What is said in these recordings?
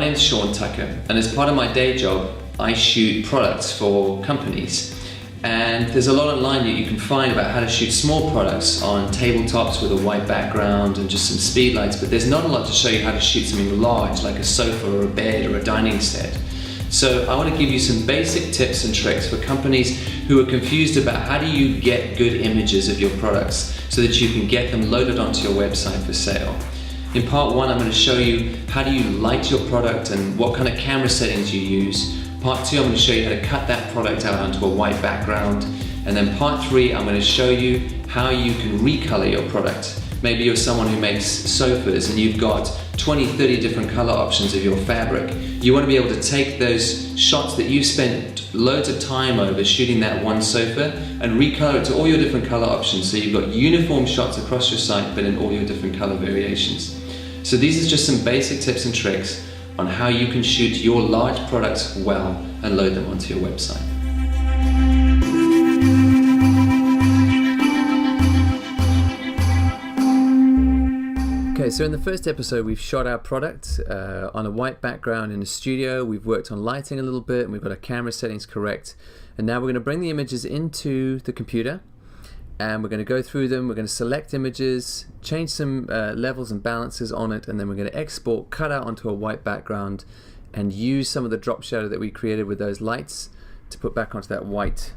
name's Sean Tucker, and as part of my day job, I shoot products for companies. And there's a lot online that you can find about how to shoot small products on tabletops with a white background and just some speed lights, but there's not a lot to show you how to shoot something large like a sofa or a bed or a dining set. So I want to give you some basic tips and tricks for companies who are confused about how do you get good images of your products so that you can get them loaded onto your website for sale. In part one, I'm going to show you how do you light your product and what kind of camera settings you use. Part two, I'm going to show you how to cut that product out onto a white background. And then part three, I'm going to show you how you can recolor your product. Maybe you're someone who makes sofas and you've got 20, 30 different color options of your fabric. You want to be able to take those shots that you've spent loads of time over shooting that one sofa and recolor it to all your different color options, so you've got uniform shots across your site but in all your different color variations. So these are just some basic tips and tricks on how you can shoot your large products well and load them onto your website. Okay, so in the first episode we've shot our product on a white background in the studio. We've worked on lighting a little bit and we've got our camera settings correct. And now we're going to bring the images into the computer and we're going to go through them. We're going to select images, change some levels and balances on it, and then we're going to export Cutout onto a white background and use some of the drop shadow that we created with those lights to put back onto that white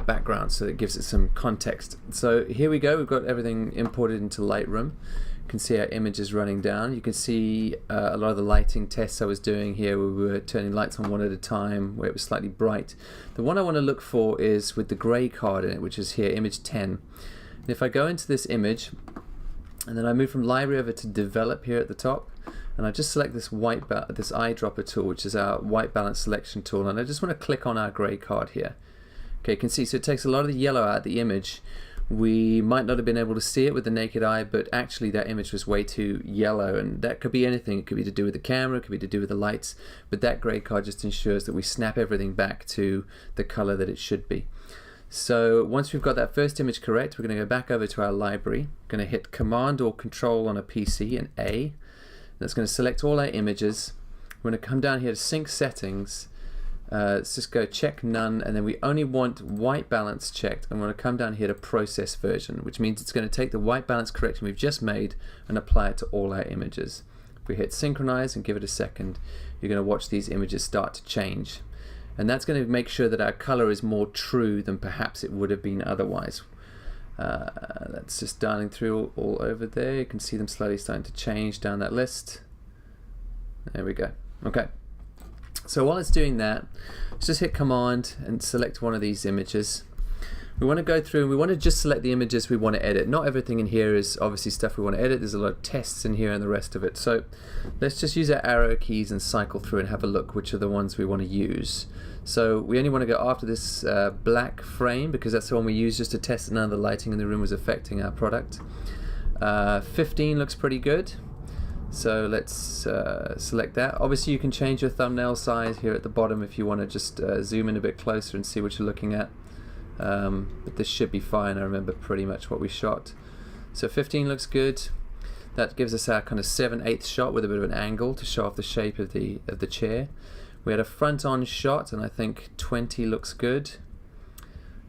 background, so it gives it some context. So here we go, we've got everything imported into Lightroom. You can see our images running down. You can see a lot of the lighting tests I was doing here where we were turning lights on one at a time where it was slightly bright. The one I want to look for is with the grey card in it, which is here, image 10. And if I go into this image and then I move from library over to develop here at the top, and I just select this this eyedropper tool, which is our white balance selection tool, and I just want to click on our grey card here. Okay, you can see, so it takes a lot of the yellow out of the image. We might not have been able to see it with the naked eye, but actually that image was way too yellow, and that could be anything. It could be to do with the camera, it could be to do with the lights, but that grey card just ensures that we snap everything back to the color that it should be. So once we've got that first image correct, we're going to go back over to our library. We're going to hit Command or Control on a PC and A. That's going to select all our images. We're going to come down here to Sync Settings. Let's just go check none, and then we only want white balance checked. I'm going to come down here to process version, which means it's going to take the white balance correction we've just made and apply it to all our images. If we hit synchronize and give it a second, you're going to watch these images start to change, and that's going to make sure that our color is more true than perhaps it would have been otherwise. That's just dialing through all over there. You can see them slowly starting to change down that list. There we go. Okay. So while it's doing that, let's just hit Command and select one of these images. We want to go through and we want to just select the images we want to edit. Not everything in here is obviously stuff we want to edit. There's a lot of tests in here and the rest of it. So let's just use our arrow keys and cycle through and have a look which are the ones we want to use. So we only want to go after this black frame because that's the one we used just to test that none of the lighting in the room was affecting our product. 15 looks pretty good. So let's select that. Obviously you can change your thumbnail size here at the bottom if you want to just zoom in a bit closer and see what you're looking at. But this should be fine. I remember pretty much what we shot. So 15 looks good. That gives us our kind of 7/8 shot with a bit of an angle to show off the shape of the chair. We had a front-on shot and I think 20 looks good.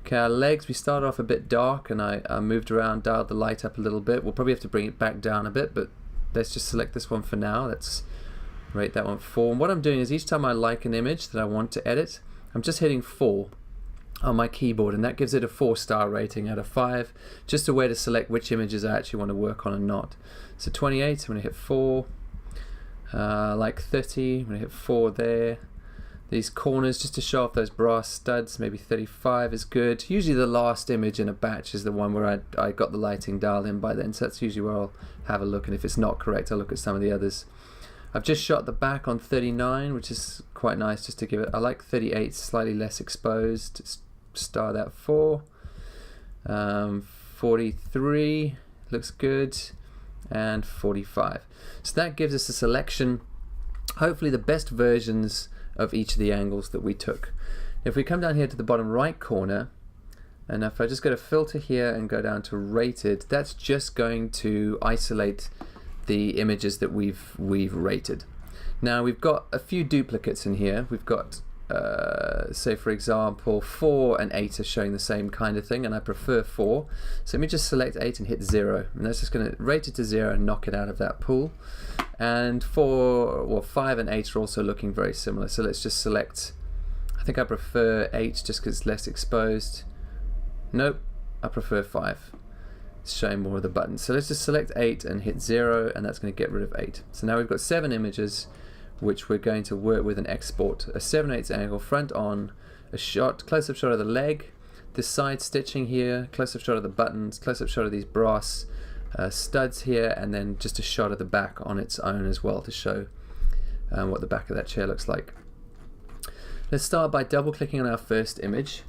Okay, our legs, we started off a bit dark and I moved around, dialed the light up a little bit. We'll probably have to bring it back down a bit, but let's just select this one for now. Let's rate that one 4. And what I'm doing is each time I like an image that I want to edit, I'm just hitting 4 on my keyboard, and that gives it a 4-star rating out of 5, just a way to select which images I actually want to work on and not. So 28, I'm going to hit 4. Like 30, I'm going to hit 4 there. These corners, just to show off those brass studs, maybe 35 is good. Usually the last image in a batch is the one where I got the lighting dialed in by then, so that's usually where I'll have a look, and if it's not correct I'll look at some of the others. I've just shot the back on 39, which is quite nice just to give it, I like 38, slightly less exposed. Star that 4. 43 looks good, and 45. So that gives us a selection, hopefully the best versions of each of the angles that we took. If we come down here to the bottom right corner, and if I just go to filter here and go down to rated, that's just going to isolate the images that we've rated. Now we've got a few duplicates in here. We've got say for example 4 and 8 are showing the same kind of thing, and I prefer 4, so let me just select 8 and hit 0, and that's just going to rate it to 0 and knock it out of that pool. And 5 and 8 are also looking very similar, so let's just select, I think I prefer 8 just because it's less exposed. Nope, I prefer 5. It's showing more of the buttons, so let's just select 8 and hit 0, and that's going to get rid of 8. So now we've got 7 images which we're going to work with and export. A 7/8 angle, front on, a shot, close-up shot of the leg, the side stitching here, close-up shot of the buttons, close-up shot of these brass studs here, and then just a shot of the back on its own as well to show what the back of that chair looks like. Let's start by double-clicking on our first image.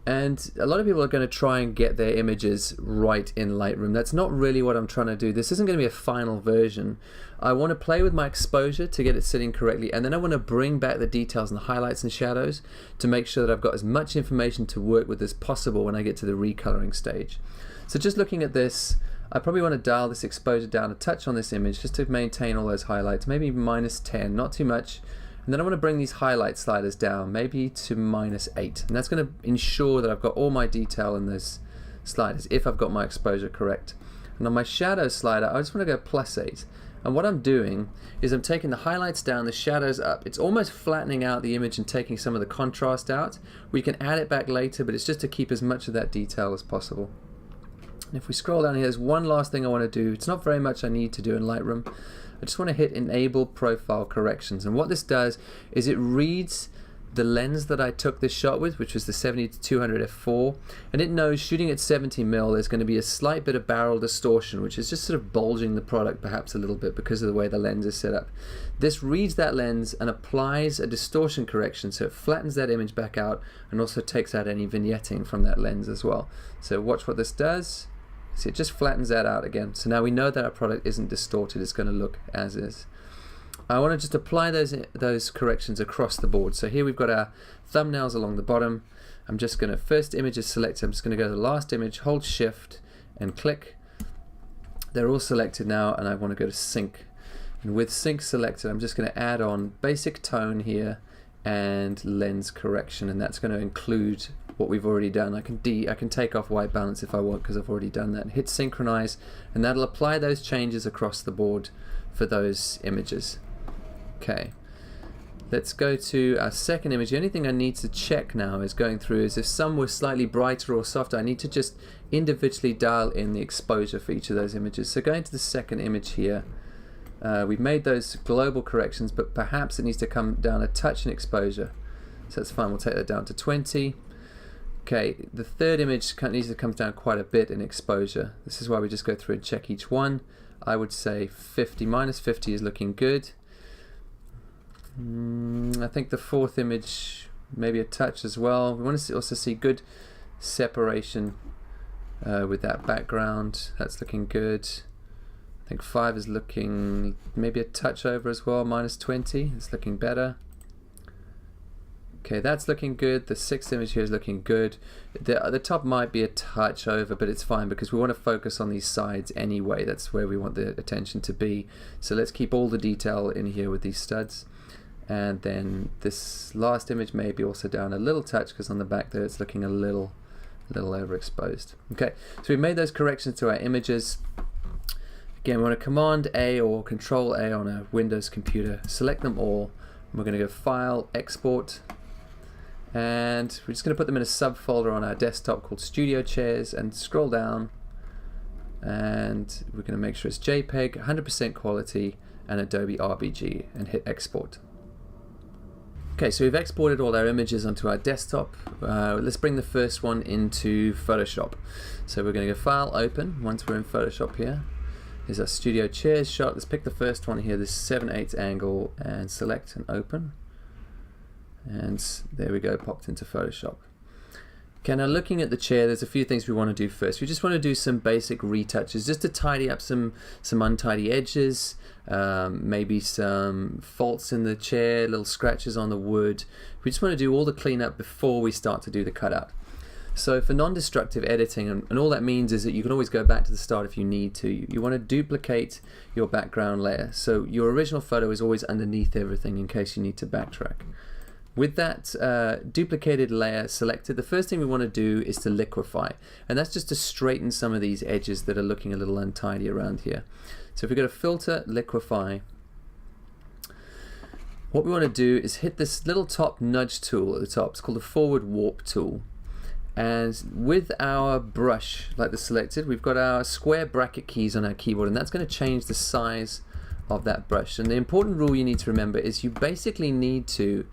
And a lot of people are going to try and get their images right in Lightroom. That's not really what I'm trying to do. This isn't going to be a final version. I want to play with my exposure to get it sitting correctly, and then I want to bring back the details and the highlights and shadows to make sure that I've got as much information to work with as possible when I get to the recoloring stage. So just looking at this, I probably want to dial this exposure down a touch on this image just to maintain all those highlights, maybe -10, not too much. And then I want to bring these highlight sliders down, maybe to -8. And that's going to ensure that I've got all my detail in those sliders, if I've got my exposure correct. And on my shadow slider, I just want to go +8. And what I'm doing is I'm taking the highlights down, the shadows up. It's almost flattening out the image and taking some of the contrast out. We can add it back later, but it's just to keep as much of that detail as possible. And if we scroll down here, there's one last thing I want to do. It's not very much I need to do in Lightroom. I just want to hit Enable Profile Corrections, and what this does is it reads the lens that I took this shot with, which was the 70-200 f4, and it knows shooting at 70mm there's going to be a slight bit of barrel distortion, which is just sort of bulging the product perhaps a little bit because of the way the lens is set up. This reads that lens and applies a distortion correction, so it flattens that image back out and also takes out any vignetting from that lens as well. So watch what this does. See, it just flattens that out again. So now we know that our product isn't distorted, it's going to look as is. I want to just apply those corrections across the board. So here we've got our thumbnails along the bottom. I'm just going to, first image is selected, I'm just going to go to the last image, hold shift and click. They're all selected now, and I want to go to sync. And with sync selected, I'm just going to add on basic tone here and lens correction, and that's going to include what we've already done. I can take off white balance if I want because I've already done that. Hit synchronize, and that'll apply those changes across the board for those images. Okay, let's go to our second image. The only thing I need to check now is going through is if some were slightly brighter or softer, I need to just individually dial in the exposure for each of those images. So going to the second image here, we've made those global corrections, but perhaps it needs to come down a touch in exposure. So that's fine, we'll take that down to 20. Okay, the third image needs to come down quite a bit in exposure. This is why we just go through and check each one. I would say 50, -50 is looking good. I think the fourth image, maybe a touch as well. We want to also see good separation with that background. That's looking good. I think 5 is looking maybe a touch over as well, -20. It's looking better. Okay, that's looking good. The sixth image here is looking good. The top might be a touch over, but it's fine because we want to focus on these sides anyway. That's where we want the attention to be. So let's keep all the detail in here with these studs. And then this last image may be also down a little touch because on the back there it's looking a little overexposed. Okay, so we've made those corrections to our images. Again, we want to Command A or Control A on a Windows computer. Select them all. We're going to go File, Export. And we're just going to put them in a subfolder on our desktop called Studio Chairs, and scroll down, and we're going to make sure it's JPEG, 100% quality, and Adobe RBG, and hit export. Okay, so we've exported all our images onto our desktop. Let's bring the first one into Photoshop. So we're going to go File, Open. Once we're in Photoshop here, here's our Studio Chairs shot. Let's pick the first one here, this 7/8 angle, and select and open. And there we go, popped into Photoshop. Okay, now looking at the chair, there's a few things we want to do first. We just want to do some basic retouches just to tidy up some untidy edges, maybe some faults in the chair, little scratches on the wood. We just want to do all the cleanup before we start to do the cutout. So for non-destructive editing, and all that means is that you can always go back to the start if you need to. You want to duplicate your background layer. So your original photo is always underneath everything in case you need to backtrack. With that duplicated layer selected, the first thing we want to do is to liquefy. And that's just to straighten some of these edges that are looking a little untidy around here. So if we go to Filter, Liquefy, what we want to do is hit this little top nudge tool at the top. It's called the Forward Warp tool. And with our brush, like the selected, we've got our square bracket keys on our keyboard, and that's going to change the size of that brush. And the important rule you need to remember is you basically need to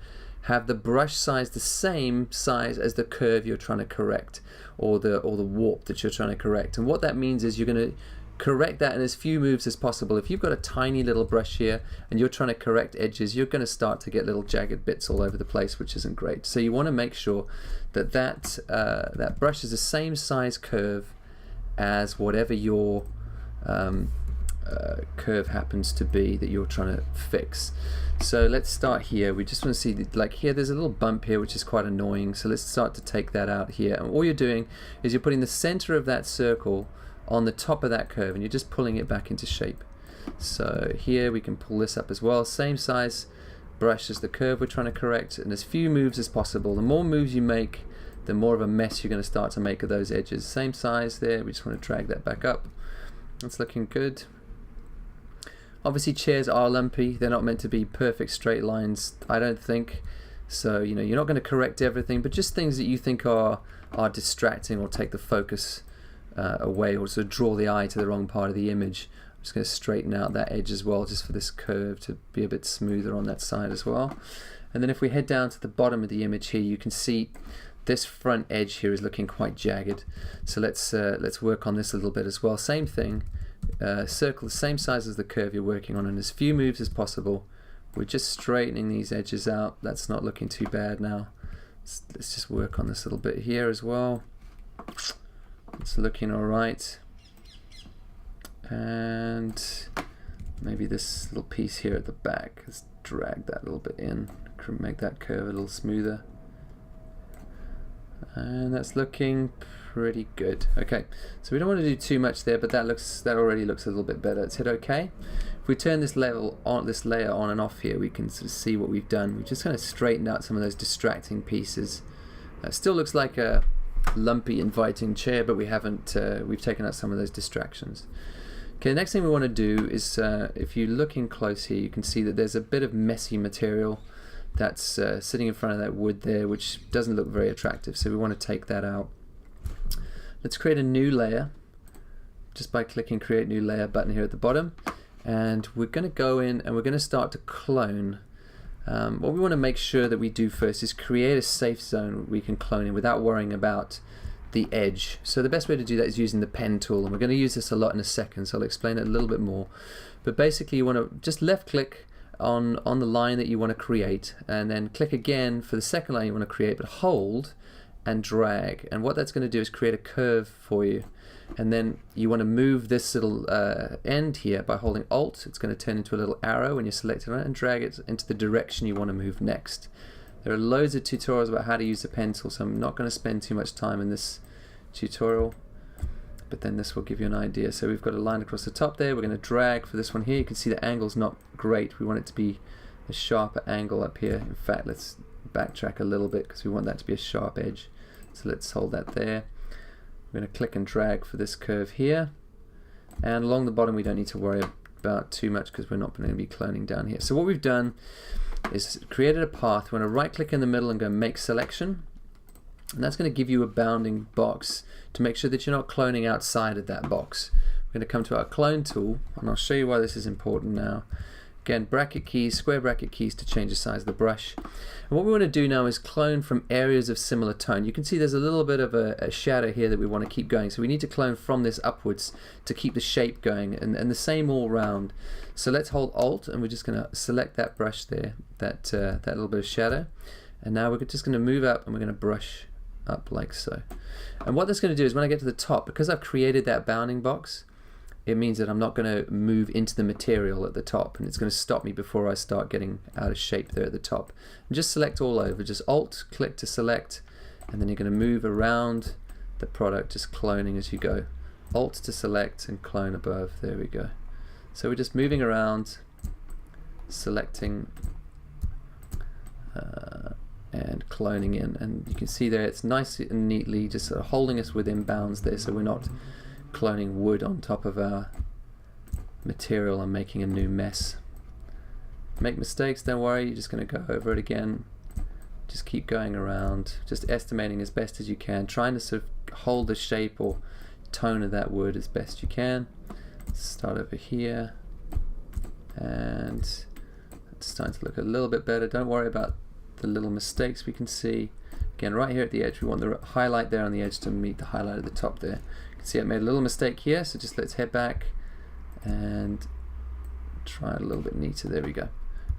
have the brush size the same size as the curve you're trying to correct, or the warp that you're trying to correct. And what that means is you're going to correct that in as few moves as possible. If you've got a tiny little brush here and you're trying to correct edges, you're going to start to get little jagged bits all over the place, which isn't great. So you want to make sure that that brush is the same size curve as whatever your curve happens to be that you're trying to fix. So let's start here. We just want to see, like here, there's a little bump here which is quite annoying. So let's start to take that out here. And all you're doing is you're putting the center of that circle on the top of that curve, and you're just pulling it back into shape. So here we can pull this up as well. Same size brush as the curve we're trying to correct, and as few moves as possible. The more moves you make, the more of a mess you're going to start to make of those edges. Same size there. We just want to drag that back up. That's looking good. Obviously chairs are lumpy. They're not meant to be perfect straight lines, I don't think. So you're not going to correct everything, but just things that you think are distracting or take the focus away, or sort of draw the eye to the wrong part of the image. I'm just going to straighten out that edge as well, just for this curve to be a bit smoother on that side as well. And then if we head down to the bottom of the image here, you can see this front edge here is looking quite jagged. So let's work on this a little bit as well. Same thing, circle the same size as the curve you're working on, and as few moves as possible. We're just straightening these edges out. That's not looking too bad now. Let's just work on this little bit here as well. It's looking alright. And maybe this little piece here at the back, let's drag that a little bit in, make that curve a little smoother. And that's looking pretty good. Okay, so we don't want to do too much there, but that already looks a little bit better. Let's hit OK. If we turn this layer on and off here, we can sort of see what we've done. We've just kind of straightened out some of those distracting pieces. Still looks like a lumpy, inviting chair, but we've taken out some of those distractions. Okay, the next thing we want to do is, if you're looking close here, you can see that there's a bit of messy material that's sitting in front of that wood there, which doesn't look very attractive, so we want to take that out. Let's create a new layer just by clicking Create New Layer button here at the bottom, and we're going to go in and we're going to start to clone. What we want to make sure that we do first is create a safe zone we can clone in without worrying about the edge. So the best way to do that is using the pen tool, and we're going to use this a lot in a second, so I'll explain it a little bit more. But basically you want to just left click on the line that you want to create, and then click again for the second line you want to create, but hold and drag, and what that's going to do is create a curve for you. And then you want to move this little end here by holding Alt. It's going to turn into a little arrow when you select it and drag it into the direction you want to move next. There are loads of tutorials about how to use the pencil, so I'm not going to spend too much time in this tutorial, but then this will give you an idea. So we've got a line across the top there. We're going to drag for this one here. You can see the angle's not great. We want it to be a sharper angle up here. In fact, let's backtrack a little bit because we want that to be a sharp edge. So let's hold that there. We're going to click and drag for this curve here, and along the bottom we don't need to worry about too much because we're not going to be cloning down here. So what we've done is created a path. We're going to right click in the middle and go Make Selection, and that's going to give you a bounding box to make sure that you're not cloning outside of that box. We're going to come to our clone tool, and I'll show you why this is important now. Again, bracket keys, square bracket keys to change the size of the brush. And what we want to do now is clone from areas of similar tone. You can see there's a little bit of a shadow here that we want to keep going. So we need to clone from this upwards to keep the shape going, and the same all round. So let's hold Alt, and we're just going to select that brush there, that little bit of shadow. And now we're just going to move up and we're going to brush up like so. And what that's going to do is when I get to the top, because I've created that bounding box, it means that I'm not going to move into the material at the top, and it's going to stop me before I start getting out of shape there at the top. And just select all over, just Alt click to select, and then you're going to move around the product, just cloning as you go. Alt to select and clone above. There we go. So we're just moving around, selecting and cloning in, and you can see there it's nice and neatly just sort of holding us within bounds there, so we're not cloning wood on top of our material and making a new mess. Make mistakes, don't worry, you're just going to go over it again. Just keep going around, just estimating as best as you can, trying to sort of hold the shape or tone of that wood as best you can. Let's start over here, and it's starting to look a little bit better. Don't worry about the little mistakes we can see. Again, right here at the edge, we want the highlight there on the edge to meet the highlight at the top there. You can see I made a little mistake here, so just let's head back and try it a little bit neater. There we go.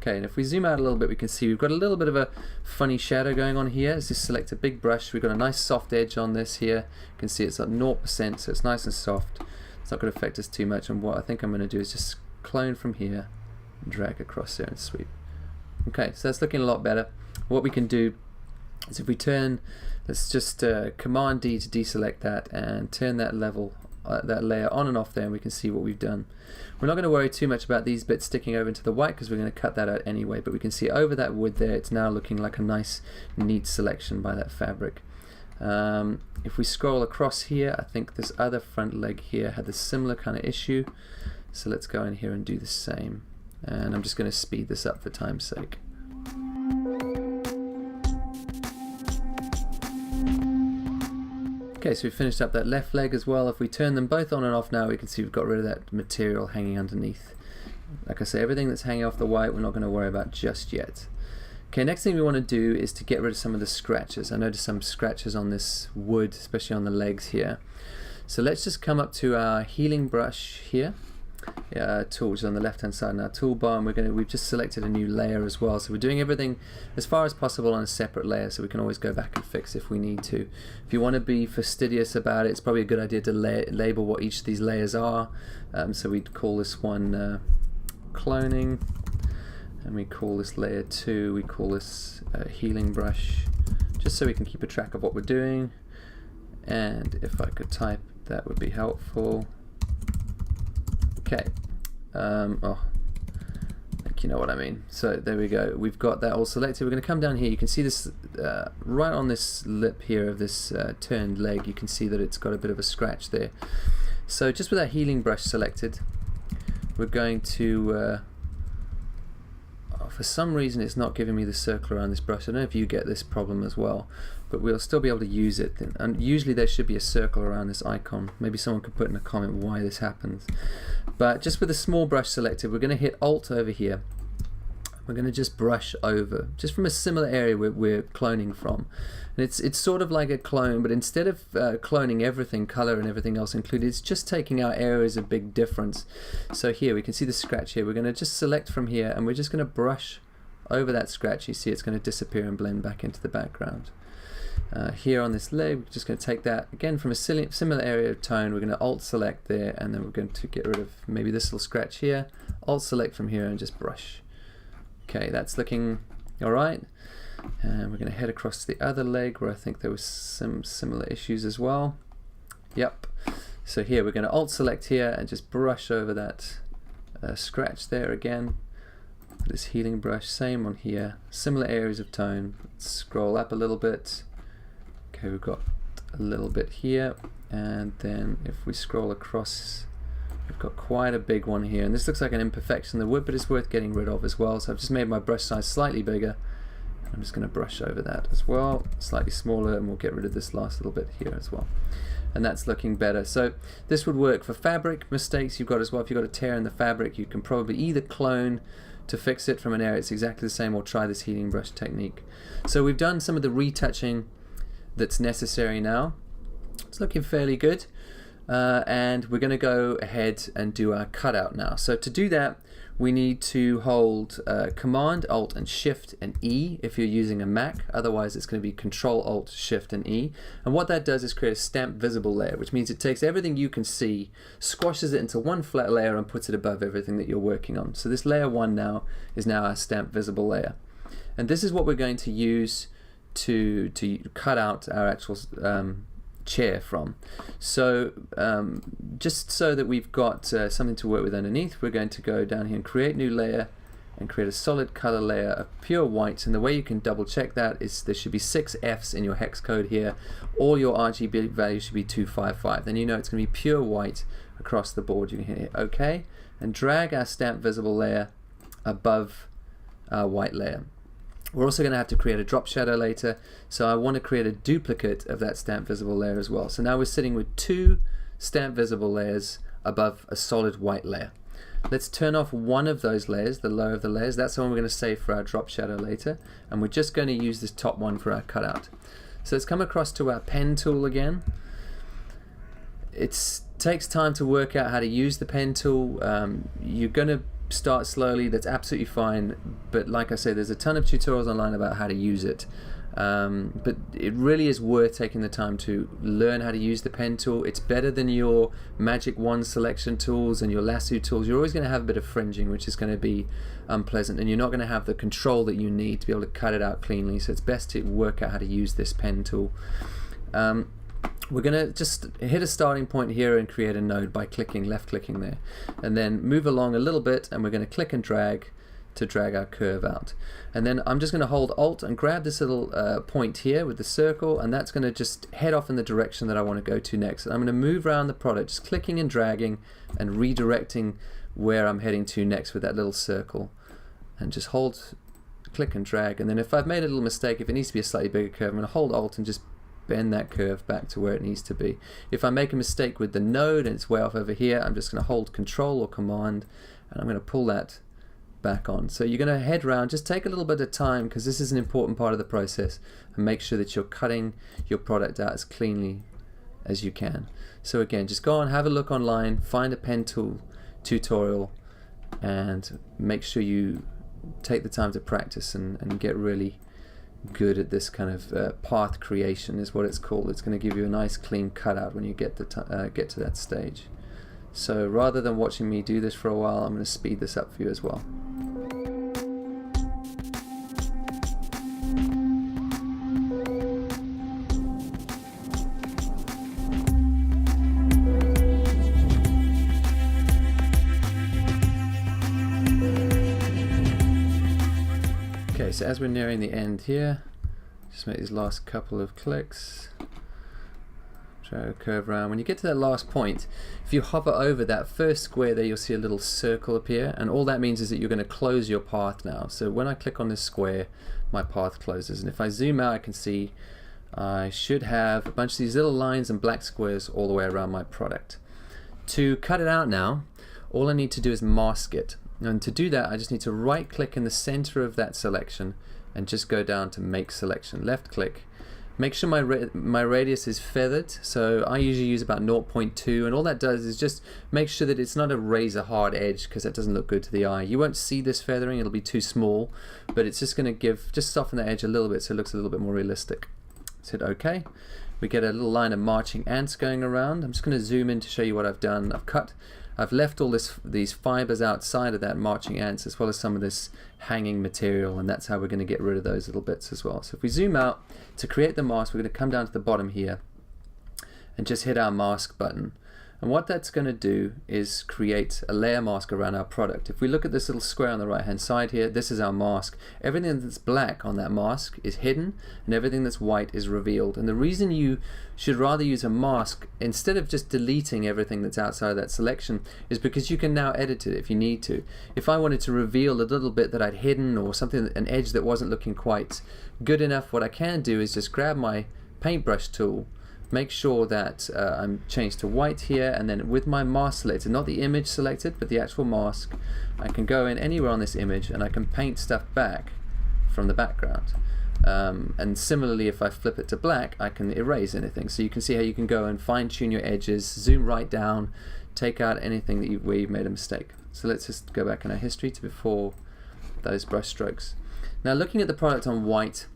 Okay, and if we zoom out a little bit, we can see we've got a little bit of a funny shadow going on here. Let's just select a big brush. We've got a nice soft edge on this here. You can see it's at 0%, so it's nice and soft. It's not going to affect us too much, and what I think I'm going to do is just clone from here and drag across there and sweep. Okay, so that's looking a lot better. What we can do is if we turn, let's just Command D to deselect that and turn that level, that layer on and off there, and we can see what we've done. We're not going to worry too much about these bits sticking over into the white because we're going to cut that out anyway, but we can see over that wood there, it's now looking like a nice, neat selection by that fabric. If we scroll across here, I think this other front leg here had a similar kind of issue, so let's go in here and do the same. And I'm just going to speed this up for time's sake. Okay, so we've finished up that left leg as well. If we turn them both on and off now, we can see we've got rid of that material hanging underneath. Like I say, everything that's hanging off the white we're not going to worry about just yet. Okay, next thing we want to do is to get rid of some of the scratches. I noticed some scratches on this wood, especially on the legs here. So let's just come up to our healing brush here. Tool, which is on the left hand side in our toolbar, and we've just selected a new layer as well, so we're doing everything as far as possible on a separate layer, so we can always go back and fix if we need to. If you want to be fastidious about it, it's probably a good idea to label what each of these layers are. So we'd call this one cloning, and we call this layer 2, we call this healing brush, just so we can keep a track of what we're doing. And if I could type, that would be helpful. Okay, oh, I think you know what I mean. So there we go, we've got that all selected. We're going to come down here, you can see this right on this lip here of this turned leg, you can see that it's got a bit of a scratch there. So just with our healing brush selected, we're going to, for some reason it's not giving me the circle around this brush. I don't know if you get this problem as well, but we'll still be able to use it. And usually there should be a circle around this icon. Maybe someone could put in a comment why this happens. But just with a small brush selected, we're going to hit Alt over here. We're going to just brush over, just from a similar area we're cloning from. And it's sort of like a clone, but instead of cloning everything, color and everything else included, it's just taking out areas of big difference. So here we can see the scratch here. We're going to just select from here, and we're just going to brush over that scratch. You see it's going to disappear and blend back into the background. Here on this leg, we're just going to take that again from a similar area of tone. We're going to Alt select there, and then we're going to get rid of maybe this little scratch here. Alt select from here and just brush. Okay, that's looking alright. And we're going to head across to the other leg where I think there was some similar issues as well. Yep. So here we're going to Alt select here and just brush over that scratch there again. This healing brush, same on here. Similar areas of tone. Let's scroll up a little bit. Okay, we've got a little bit here, and then if we scroll across, we've got quite a big one here, and this looks like an imperfection in the wood, but it's worth getting rid of as well. So I've just made my brush size slightly bigger. I'm just going to brush over that as well, slightly smaller, and we'll get rid of this last little bit here as well. And that's looking better. So this would work for fabric mistakes you've got as well. If you've got a tear in the fabric, you can probably either clone to fix it from an area it's exactly the same, or try this healing brush technique. So we've done some of the retouching that's necessary now. It's looking fairly good, and we're going to go ahead and do our cutout now. So to do that, we need to hold Command, Alt, and Shift and E if you're using a Mac. Otherwise, it's going to be Control, Alt, Shift, and E. And what that does is create a stamp visible layer, which means it takes everything you can see, squashes it into one flat layer, and puts it above everything that you're working on. So this layer 1 now is now our stamp visible layer. And this is what we're going to use to cut out our actual chair from. So just so that we've got something to work with underneath, we're going to go down here and create new layer and create a solid color layer of pure white. And the way you can double check that is there should be 6 Fs in your hex code here. All your RGB values should be 255. Then you know it's going to be pure white across the board. You can hit OK and drag our stamp visible layer above our white layer. We're also going to have to create a drop shadow later, so I want to create a duplicate of that stamp visible layer as well. So now we're sitting with 2 stamp visible layers above a solid white layer. Let's turn off one of those layers, the lower of the layers. That's the one we're going to save for our drop shadow later, and we're just going to use this top one for our cutout. So let's come across to our pen tool again. It takes time to work out how to use the pen tool. You're going to start slowly, that's absolutely fine, but like I say, there's a ton of tutorials online about how to use it, but it really is worth taking the time to learn how to use the pen tool. It's better than your magic wand selection tools and your lasso tools. You're always going to have a bit of fringing, which is going to be unpleasant, and you're not going to have the control that you need to be able to cut it out cleanly, so it's best to work out how to use this pen tool. We're going to just hit a starting point here and create a node by left clicking there, and then move along a little bit, and we're going to click and drag to drag our curve out. And then I'm just going to hold Alt and grab this little point here with the circle, and that's going to just head off in the direction that I want to go to next. And I'm going to move around the product, just clicking and dragging and redirecting where I'm heading to next with that little circle, and just hold, click and drag. And then if I've made a little mistake, if it needs to be a slightly bigger curve, I'm going to hold Alt and just bend that curve back to where it needs to be. If I make a mistake with the node and it's way off over here, I'm just going to hold Control or Command, and I'm going to pull that back on. So you're going to head round, just take a little bit of time, because this is an important part of the process, and make sure that you're cutting your product out as cleanly as you can. So again, just go on, have a look online, find a pen tool tutorial, and make sure you take the time to practice and get really good at this kind of path creation is what it's called. It's going to give you a nice clean cutout when you get to that stage. So rather than watching me do this for a while, I'm going to speed this up for you as well. Okay, so as we're nearing the end here, just make these last couple of clicks. Try to curve around. When you get to that last point, if you hover over that first square there, you'll see a little circle appear, and all that means is that you're going to close your path now. So when I click on this square, my path closes, and if I zoom out, I can see I should have a bunch of these little lines and black squares all the way around my product. To cut it out now, all I need to do is mask it. And to do that, I just need to right click in the center of that selection and just go down to make selection, left click. Make sure my radius is feathered, so I usually use about 0.2, and all that does is just make sure that it's not a razor hard edge, because that doesn't look good to the eye. You won't see this feathering, it'll be too small, but it's just going to just soften the edge a little bit so it looks a little bit more realistic. So hit OK. We get a little line of marching ants going around. I'm just going to zoom in to show you what I've done. I've left all these fibers outside of that marching ants, as well as some of this hanging material, and that's how we're going to get rid of those little bits as well. So if we zoom out, to create the mask, we're going to come down to the bottom here and just hit our mask button. And what that's going to do is create a layer mask around our product. If we look at this little square on the right hand side here, this is our mask. Everything that's black on that mask is hidden, and everything that's white is revealed. And the reason you should rather use a mask instead of just deleting everything that's outside of that selection is because you can now edit it if you need to. If I wanted to reveal a little bit that I'd hidden, or something, an edge that wasn't looking quite good enough, what I can do is just grab my paintbrush tool, make sure that I'm changed to white here, and then with my mask selected, not the image selected but the actual mask, I can go in anywhere on this image and I can paint stuff back from the background. And similarly, if I flip it to black, I can erase anything. So you can see how you can go and fine tune your edges, zoom right down, take out anything that where you've made a mistake. So let's just go back in our history to before those brush strokes. Now looking at the product on white,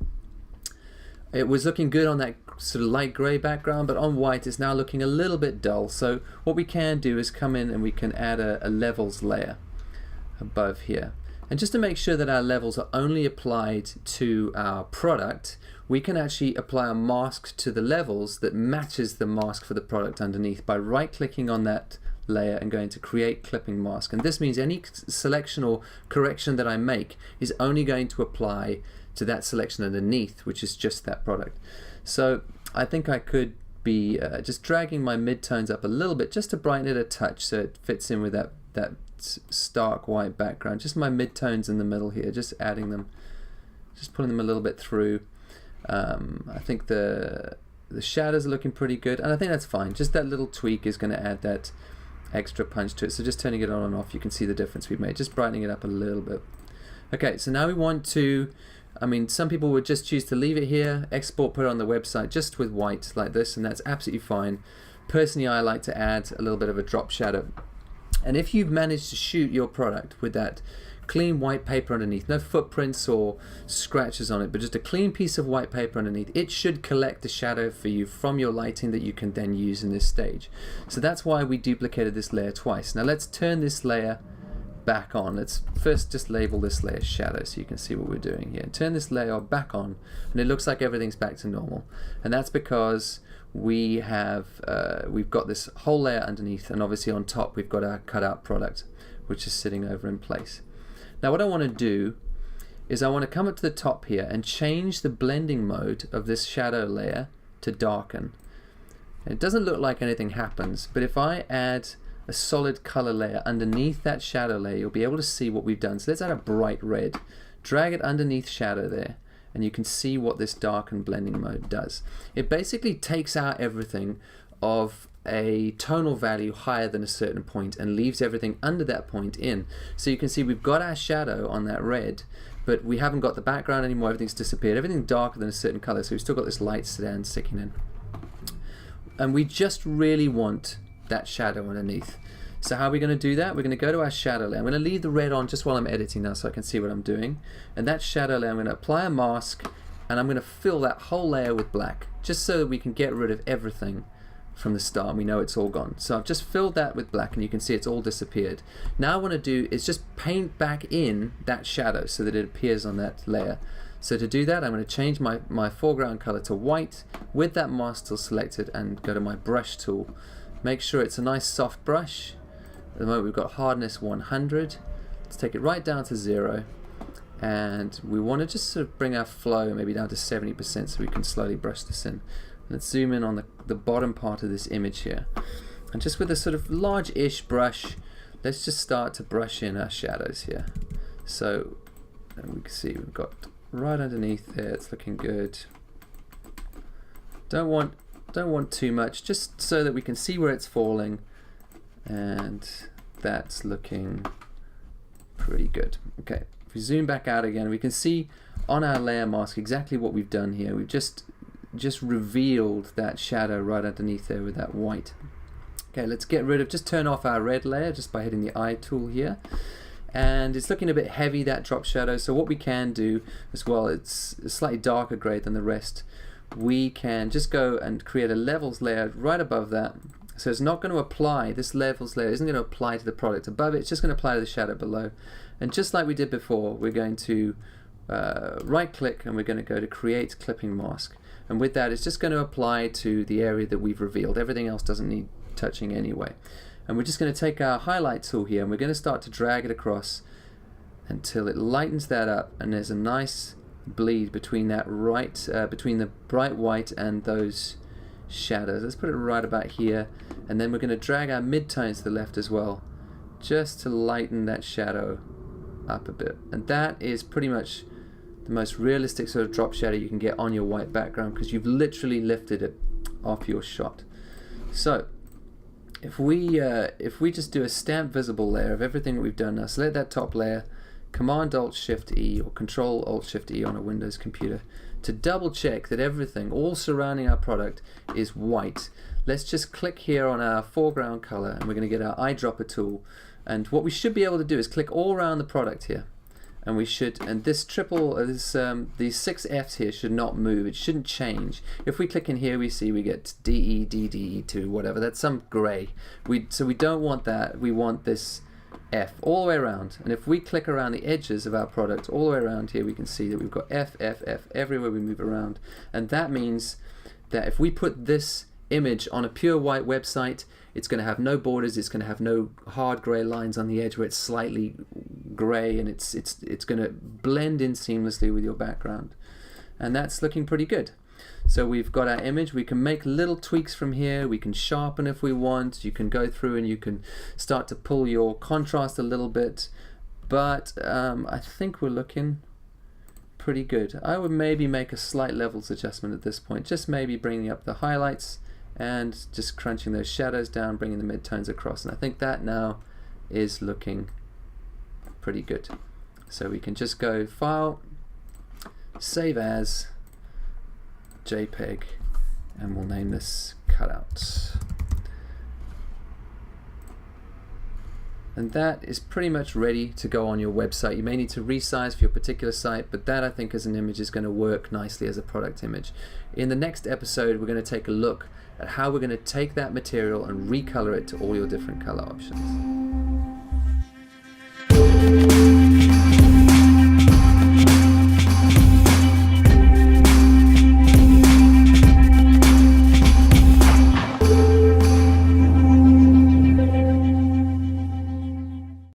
it was looking good on that sort of light grey background, but on white it's now looking a little bit dull. So what we can do is come in and we can add a levels layer above here. And just to make sure that our levels are only applied to our product, we can actually apply a mask to the levels that matches the mask for the product underneath by right-clicking on that layer and going to create clipping mask. And this means any selection or correction that I make is only going to apply to that selection underneath, which is just that product. So I think I could be just dragging my midtones up a little bit just to brighten it a touch so it fits in with that stark white background. Just my midtones in the middle here, just adding them, just pulling them a little bit through. I think the shadows are looking pretty good, and I think that's fine. Just that little tweak is going to add that extra punch to it. So just turning it on and off, you can see the difference we've made, just brightening it up a little bit. Okay, so now we want to, I mean, some people would just choose to leave it here, export, put it on the website just with white like this, and that's absolutely fine. Personally, I like to add a little bit of a drop shadow. And if you've managed to shoot your product with that clean white paper underneath, no footprints or scratches on it, but just a clean piece of white paper underneath, it should collect the shadow for you from your lighting that you can then use in this stage. So that's why we duplicated this layer twice. Now let's turn this layer back on. Let's first just label this layer shadow so you can see what we're doing here. Turn this layer back on, and it looks like everything's back to normal. And that's because we have we've got this whole layer underneath, and obviously on top we've got our cutout product, which is sitting over in place. Now what I want to do is I want to come up to the top here and change the blending mode of this shadow layer to darken. And it doesn't look like anything happens, but if I add a solid color layer underneath that shadow layer, you'll be able to see what we've done. So let's add a bright red, drag it underneath shadow there, and you can see what this darken blending mode does. It basically takes out everything of a tonal value higher than a certain point and leaves everything under that point in. So you can see we've got our shadow on that red, but we haven't got the background anymore. Everything's disappeared. Everything's darker than a certain color, so we've still got this light sedan sticking in. And we just really want that shadow underneath. So how are we going to do that? We're going to go to our shadow layer. I'm going to leave the red on just while I'm editing now so I can see what I'm doing. And that shadow layer, I'm going to apply a mask, and I'm going to fill that whole layer with black, just so that we can get rid of everything from the start. We know it's all gone. So I've just filled that with black, and you can see it's all disappeared. Now what I want to do is just paint back in that shadow so that it appears on that layer. So to do that, I'm going to change my foreground color to white with that mask tool selected and go to my brush tool. Make sure it's a nice soft brush. At the moment we've got hardness 100. Let's take it right down to 0. And we want to just sort of bring our flow maybe down to 70% so we can slowly brush this in. Let's zoom in on the bottom part of this image here. And just with a sort of large-ish brush, let's just start to brush in our shadows here. So and we can see we've got right underneath there, it's looking good. Don't want too much, just so that we can see where it's falling, and that's looking pretty good. Okay, if we zoom back out again, we can see on our layer mask exactly what we've done here. We've just revealed that shadow right underneath there with that white. Okay, let's get rid of, just turn off our red layer just by hitting the eye tool here. And it's looking a bit heavy, that drop shadow, so what we can do as well, it's a slightly darker grade than the rest. We can just go and create a levels layer right above that. So it's not going to apply, this levels layer isn't going to apply to the product above it, it's just going to apply to the shadow below. And just like we did before, we're going to right click and we're going to go to create clipping mask. And with that, it's just going to apply to the area that we've revealed. Everything else doesn't need touching anyway. And we're just going to take our highlight tool here and we're going to start to drag it across until it lightens that up, and there's a nice bleed between that between the bright white and those shadows. Let's put it right about here, and then we're going to drag our midtones to the left as well, just to lighten that shadow up a bit. And that is pretty much the most realistic sort of drop shadow you can get on your white background, because you've literally lifted it off your shot. So if we just do a stamp visible layer of everything that we've done now, select that top layer, Command Alt Shift E or Control Alt Shift E on a Windows computer to double check that everything all surrounding our product is white. Let's just click here on our foreground color, and we're going to get our eyedropper tool, and what we should be able to do is click all around the product here, and we should, and this these 6 F's here should not move, it shouldn't change. If we click in here, we see we get DE, DDE2, whatever, that's some gray. So we don't want that. We want this F all the way around. And if we click around the edges of our product all the way around here, we can see that we've got F, F, F everywhere we move around. And that means that if we put this image on a pure white website, it's going to have no borders, it's going to have no hard gray lines on the edge where it's slightly gray, and it's going to blend in seamlessly with your background. And that's looking pretty good. So we've got our image. We can make little tweaks from here. We can sharpen if we want. You can go through and you can start to pull your contrast a little bit. But I think we're looking pretty good. I would maybe make a slight levels adjustment at this point, just maybe bringing up the highlights and just crunching those shadows down, bringing the midtones across. And I think that now is looking pretty good. So we can just go File, Save As, JPEG, and we'll name this Cutout. And that is pretty much ready to go on your website. You may need to resize for your particular site, but that I think as an image is going to work nicely as a product image. In the next episode, we're going to take a look at how we're going to take that material and recolor it to all your different color options.